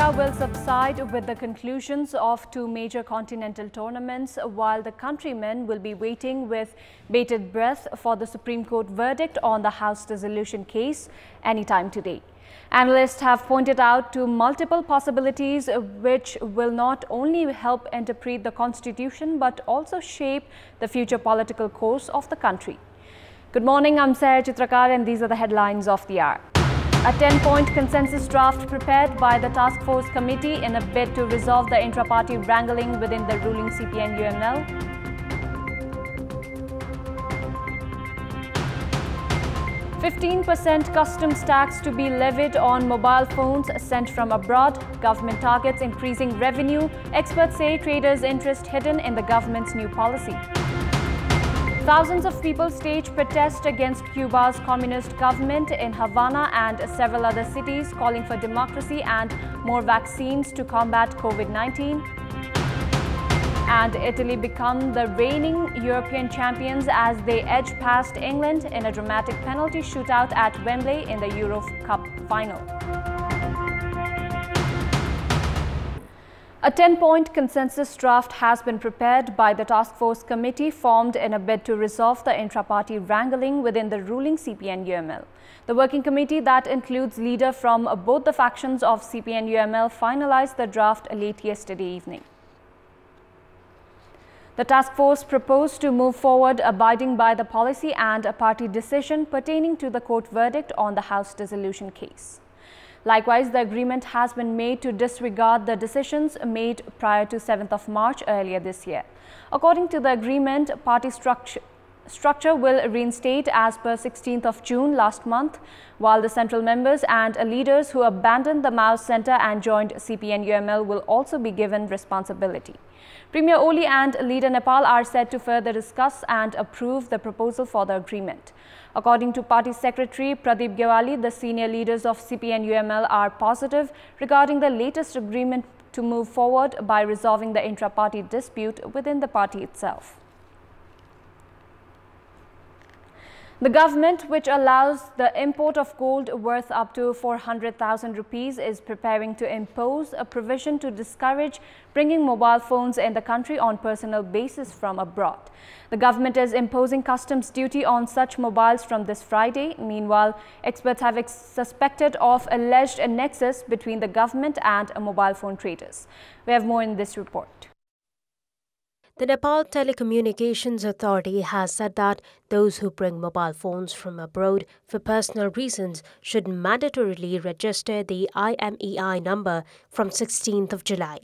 Euphoria will subside with the conclusions of two major continental tournaments, while the countrymen will be waiting with bated breath for the Supreme Court verdict on the House dissolution case anytime today. Analysts have pointed out to multiple possibilities which will not only help interpret the Constitution but also shape the future political course of the country. Good morning, I'm Sarah Chitrakar and these are the headlines of the hour. A 10-point consensus draft prepared by the Task Force Committee in a bid to resolve the intra-party wrangling within the ruling CPN-UML. %15 customs tax to be levied on mobile phones sent from abroad. Government targets increasing revenue. Experts say traders' interest hidden in the government's new policy. Thousands of people stage protest against Cuba's communist government in Havana and several other cities, calling for democracy and more vaccines to combat COVID-19. And Italy become the reigning European champions as they edge past England in a dramatic penalty shootout at Wembley in the Euro Cup final. A 10-point consensus draft has been prepared by the Task Force Committee formed in a bid to resolve the intra-party wrangling within the ruling CPN-UML. The working committee that includes leaders from both the factions of CPN-UML finalized the draft late yesterday evening. The task force proposed to move forward abiding by the policy and a party decision pertaining to the court verdict on the House dissolution case. Likewise, the agreement has been made to disregard the decisions made prior to 7th of March earlier this year. According to the agreement, party structure will reinstate as per 16th of June last month, while the central members and leaders who abandoned the Mao Center and joined CPN-UML will also be given responsibility. Premier Oli and leader Nepal are set to further discuss and approve the proposal for the agreement. According to Party Secretary Pradeep Gewali, the senior leaders of CPN-UML are positive regarding the latest agreement to move forward by resolving the intra-party dispute within the party itself. The government, which allows the import of gold worth up to 400,000 rupees, is preparing to impose a provision to discourage bringing mobile phones in the country on personal basis from abroad. The government is imposing customs duty on such mobiles from this Friday. Meanwhile, experts have suspected of alleged nexus between the government and mobile phone traders. We have more in this report. The Nepal Telecommunications Authority has said that those who bring mobile phones from abroad for personal reasons should mandatorily register the IMEI number from 16th of July.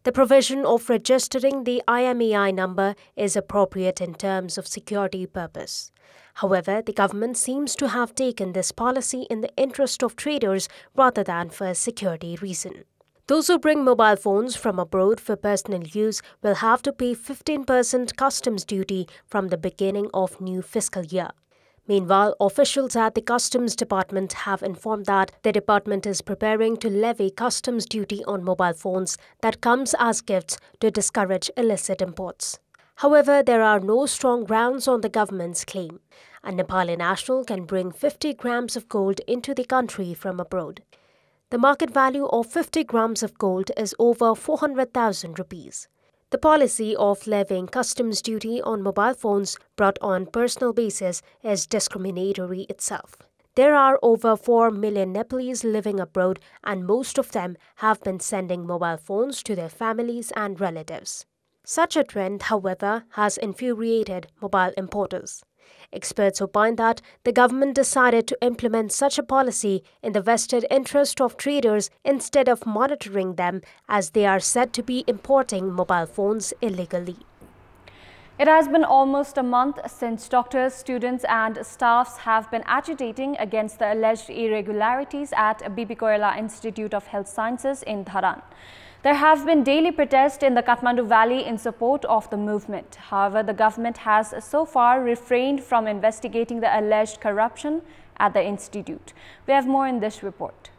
The provision of registering the IMEI number is appropriate in terms of security purpose. However, the government seems to have taken this policy in the interest of traders rather than for a security reason. Those who bring mobile phones from abroad for personal use will have to pay 15% customs duty from the beginning of new fiscal year. Meanwhile, officials at the Customs Department have informed that the department is preparing to levy customs duty on mobile phones that comes as gifts to discourage illicit imports. However, there are no strong grounds on the government's claim. A Nepali national can bring 50 grams of gold into the country from abroad. The market value of 50 grams of gold is over 400,000 rupees. The policy of levying customs duty on mobile phones brought on personal basis is discriminatory itself. There are over 4 million Nepalese living abroad and most of them have been sending mobile phones to their families and relatives. Such a trend, however, has infuriated mobile importers. Experts opine that the government decided to implement such a policy in the vested interest of traders instead of monitoring them, as they are said to be importing mobile phones illegally. It has been almost a month since doctors, students and staffs have been agitating against the alleged irregularities at BP Koirala Institute of Health Sciences in Dharan. There have been daily protests in the Kathmandu Valley in support of the movement. However, the government has so far refrained from investigating the alleged corruption at the institute. We have more in this report.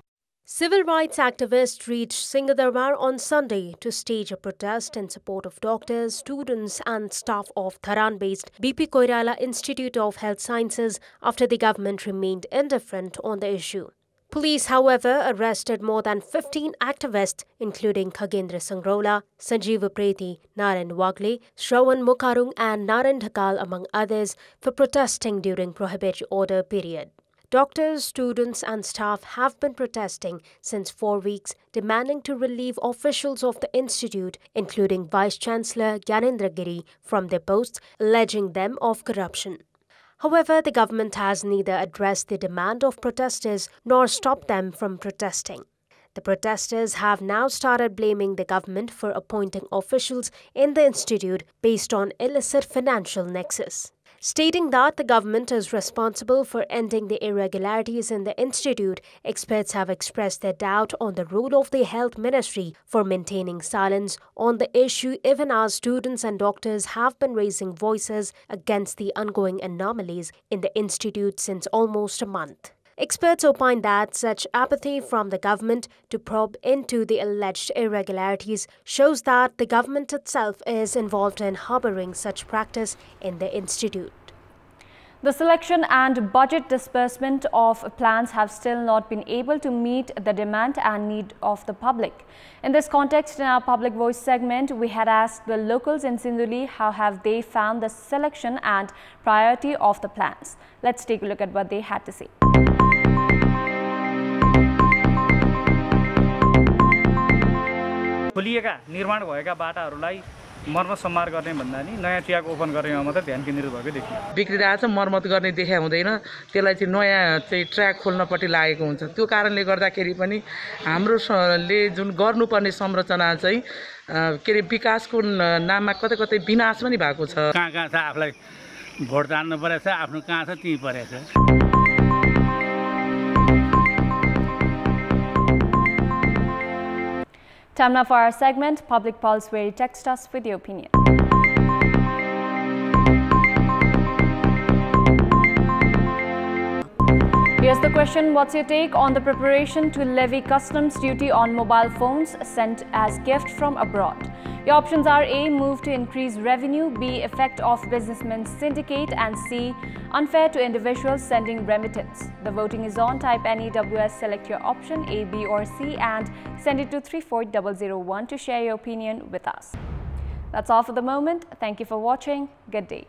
Civil rights activists reached Singhadarbar on Sunday to stage a protest in support of doctors, students and staff of Dharan-based BP Koirala Institute of Health Sciences after the government remained indifferent on the issue. Police, however, arrested more than 15 activists, including Khagendra Sangrola, Sanjeev Preti, Narayan Wagle, Shravan Mukharung and Narayan Dhakal, among others, for protesting during prohibited order period. Doctors, students and staff have been protesting since 4 weeks, demanding to relieve officials of the institute, including Vice-Chancellor Gyanendra Giri, from their posts, alleging them of corruption. However, the government has neither addressed the demand of protesters nor stopped them from protesting. The protesters have now started blaming the government for appointing officials in the institute based on illicit financial nexus. Stating that the government is responsible for ending the irregularities in the institute, experts have expressed their doubt on the role of the health ministry for maintaining silence on the issue, even as students and doctors have been raising voices against the ongoing anomalies in the institute since almost a month. Experts opine that such apathy from the government to probe into the alleged irregularities shows that the government itself is involved in harboring such practice in the institute. The selection and budget disbursement of plans have still not been able to meet the demand and need of the public. In this context, in our Public Voice segment, we had asked the locals in Sinduli how have they found the selection and priority of the plans. Let's take a look at what they had to say. खोलिएका निर्माण भएका बाटाहरूलाई मर्मत सम्मार गर्ने भन्दा नि नयाँ track open गर्नेमा मात्रै ध्यान केन्द्रित भएको देखियो। बिग्रिरहेछ, मर्मत गर्ने देखा हुँदैन, त्यसलाई चाहिँ नयाँ चाहिँ ट्र्याक खोल्नपट्टि लागेको हुन्छ। त्यो कारणले गर्दाखेरि पनि हाम्रोले जुन गर्नुपर्ने संरचना चाहिँ के रे विकासको नाममा कतै कतै विनाश पनि भएको छ। कहाँ कहाँ छ आफूलाई भोट दाल्नु परेछ, आफ्नो कहाँ छ त्यही परेछ। Time now for our segment, Public Pulse, where you text us with your opinion. Here's the question: what's your take on the preparation to levy customs duty on mobile phones sent as gift from abroad? Your options are A. Move to increase revenue, B. Effect of businessmen syndicate, and C. Unfair to individuals sending remittance. The voting is on. Type NEWS, select your option A, B or C and send it to 34001 to share your opinion with us. That's all for the moment. Thank you for watching. Good day.